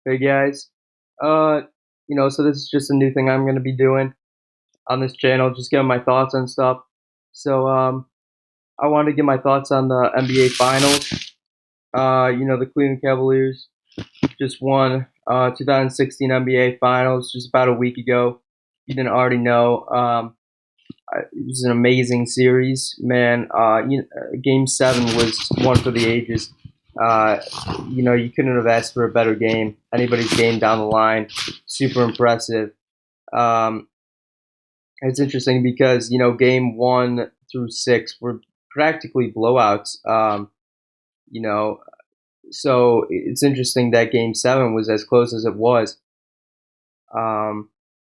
Hey guys, uh, so this is just a new thing I'm gonna be doing on this channel, just giving my thoughts on stuff. So, I wanted to give my thoughts on the NBA Finals. The Cleveland Cavaliers just won 2016 NBA Finals just about a week ago. If you didn't already know, it was an amazing series, man. Game seven was one for the ages. Uh, you couldn't have asked for a better game. Anybody's game down the line, super impressive. Um, it's interesting because game one through six were practically blowouts. You know, so it's interesting that game seven was as close as it was um,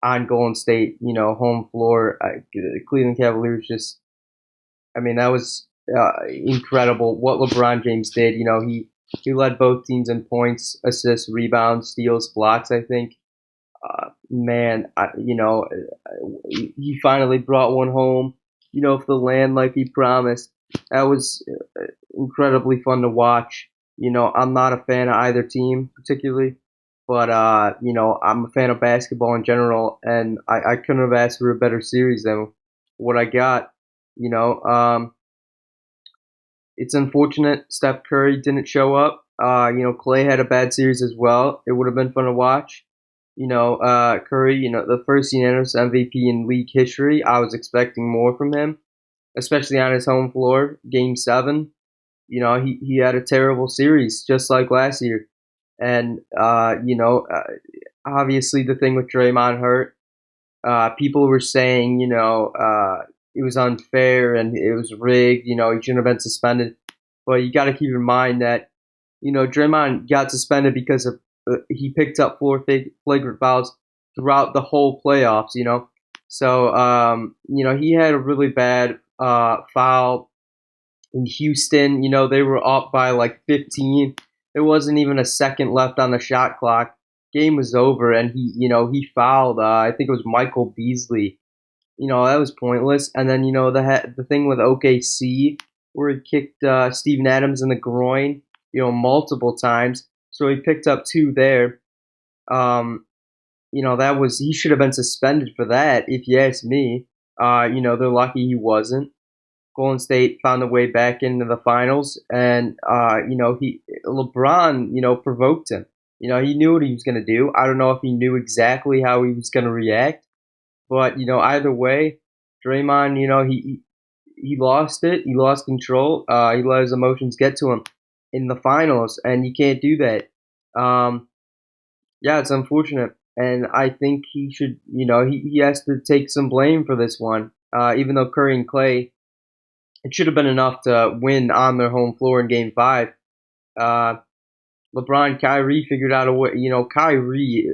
on Golden State. Home floor. The Cleveland Cavaliers just I mean, that was incredible what LeBron James did. He led both teams in points, assists, rebounds, steals, blocks. I think, man, he finally brought one home. For the land like he promised. That was incredibly fun to watch. I'm not a fan of either team particularly, but I'm a fan of basketball in general, and I couldn't have asked for a better series than what I got. You know, it's unfortunate Steph Curry didn't show up. Clay had a bad series as well. It would have been fun to watch. Curry, the first unanimous MVP in league history. I was expecting more from him, especially on his home floor. Game seven, he had a terrible series just like last year. And, obviously the thing with Draymond hurt. People were saying, it was unfair and it was rigged. He shouldn't have been suspended. But you got to keep in mind that Draymond got suspended because of he picked up four flagrant fouls throughout the whole playoffs. So he had a really bad foul in Houston. They were up by like 15. There wasn't even a second left on the shot clock. Game was over, and he fouled. I think it was Michael Beasley. That was pointless. And then the thing with OKC where he kicked Steven Adams in the groin, multiple times. So he picked up two there. That was he should have been suspended for that, if you ask me. They're lucky he wasn't. Golden State found a way back into the finals, and he LeBron, provoked him. He knew what he was going to do. I don't know if he knew exactly how he was going to react, but either way, Draymond, he lost it. He lost control. He let his emotions get to him in the finals, and you can't do that. Um, yeah, it's unfortunate, and I think he should. He has to take some blame for this one. Even though Curry and Clay, it should have been enough to win on their home floor in Game Five. Uh, LeBron, Kyrie figured out a way. Kyrie,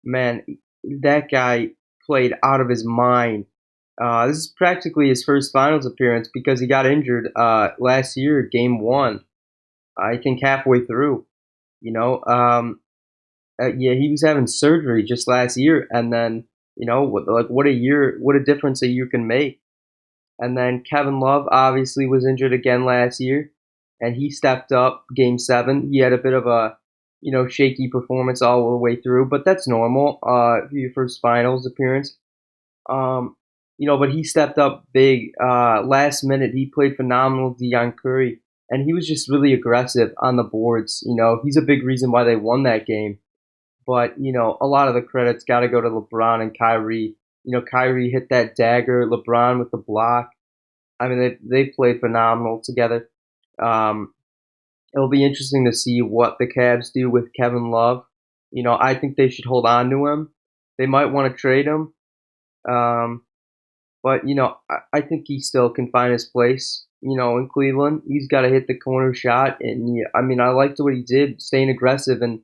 man, that guy played out of his mind. This is practically his first finals appearance because he got injured last year, game one. I think halfway through. You know, um, yeah, he was having surgery just last year, and then what a year, what a difference a year can make. And then Kevin Love obviously was injured again last year, and he stepped up game seven. He had a bit of a shaky performance all the way through, but that's normal for your first finals appearance. Um, but he stepped up big. Last minute, he played phenomenal. Deion Curry, and he was just really aggressive on the boards. He's a big reason why they won that game. But a lot of the credits got to go to LeBron and Kyrie. Kyrie hit that dagger. LeBron with the block. I mean, they played phenomenal together. Um, it'll be interesting to see what the Cavs do with Kevin Love. I think they should hold on to him. They might want to trade him. Um, but I think he still can find his place. In Cleveland, he's got to hit the corner shot, and I mean, I liked what he did, staying aggressive and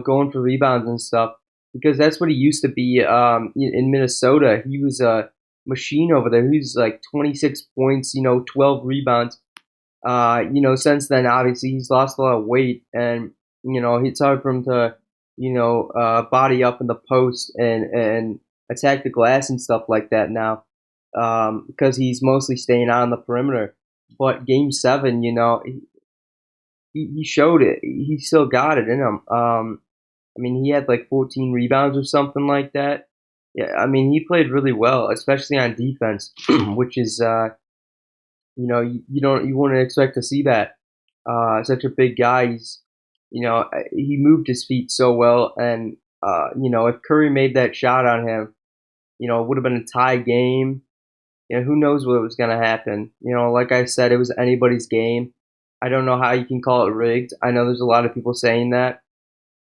going for rebounds and stuff, because that's what he used to be. In Minnesota, he was a machine over there. He was like 26 points, 12 rebounds. Since then, obviously, he's lost a lot of weight, and it's hard for him to body up in the post and attack the glass and stuff like that now, because he's mostly staying on the perimeter. But game seven, he showed it. He still got it in him. I mean, he had like 14 rebounds or something like that. Yeah, I mean, he played really well, especially on defense, which is you wouldn't expect to see that. Such a big guy. He moved his feet so well, and if Curry made that shot on him, it would have been a tie game. Who knows what was going to happen? Like I said, it was anybody's game. I don't know how you can call it rigged. I know there's a lot of people saying that.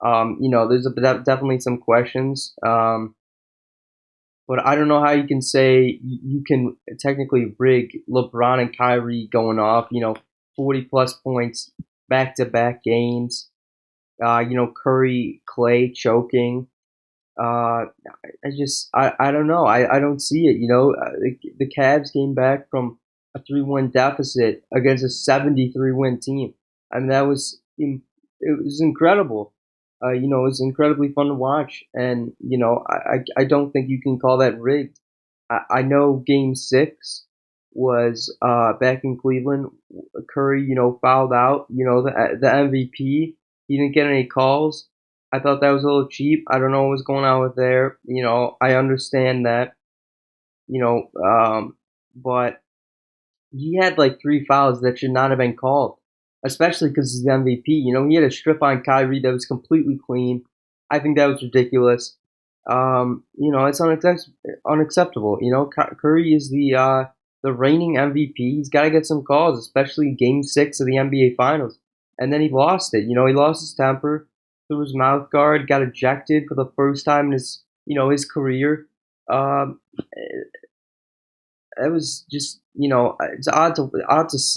There's definitely some questions. But I don't know how you can say you can technically rig LeBron and Kyrie going off, 40 plus points back to back games. Curry, Clay choking. I don't know. I don't see it. The Cavs came back from a 3-1 deficit against a 73-win team. I mean, it was incredible. It was incredibly fun to watch, and I don't think you can call that rigged. I know Game 6 was back in Cleveland. Curry, fouled out. The MVP. He didn't get any calls. I thought that was a little cheap. I don't know what was going on with there. I understand that. You know, but he had like three fouls that should not have been called, especially because he's the MVP. He had a strip on Kyrie that was completely clean. I think that was ridiculous. It's unacceptable. Curry is the reigning MVP. He's got to get some calls, especially Game 6 of the NBA Finals. And then he lost it. He lost his temper, threw his mouth guard, got ejected for the first time in his career. Um, it was just it's odd to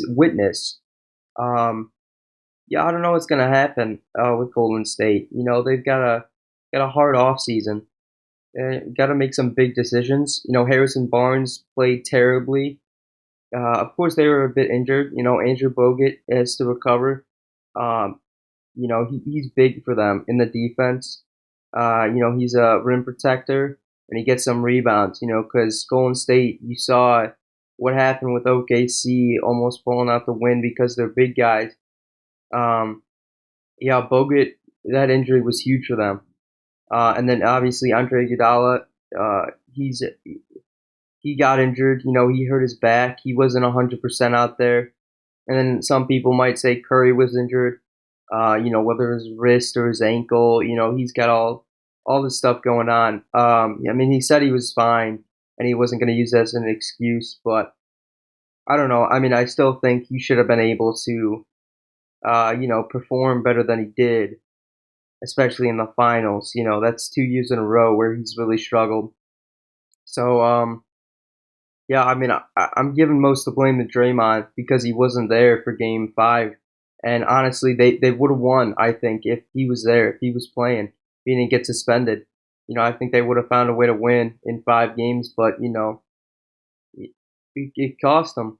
witness. Um, yeah, I don't know what's gonna happen with Golden State. They've got a hard off season. Got to make some big decisions. Harrison Barnes played terribly. Of course, they were a bit injured. Andrew Bogut has to recover. Um, he's big for them in the defense. He's a rim protector and he gets some rebounds. Because Golden State, you saw what happened with OKC almost pulling out the win because they're big guys. Um, yeah, Bogut, that injury was huge for them. And then obviously Andre Iguodala, uh, he's he got injured. He hurt his back. He wasn't 100% out there. And then some people might say Curry was injured. Whether his wrist or his ankle. He's got all this stuff going on. I mean, he said he was fine and he wasn't going to use that as an excuse. But I don't know. I mean, I still think he should have been able to, perform better than he did, especially in the finals. That's 2 years in a row where he's really struggled. So, yeah, I mean, I'm giving most of the blame to Draymond because he wasn't there for Game 5. And honestly, they would have won, I think, if he was there, if he was playing. If he didn't get suspended. I think they would have found a way to win in 5 games, but, it cost them.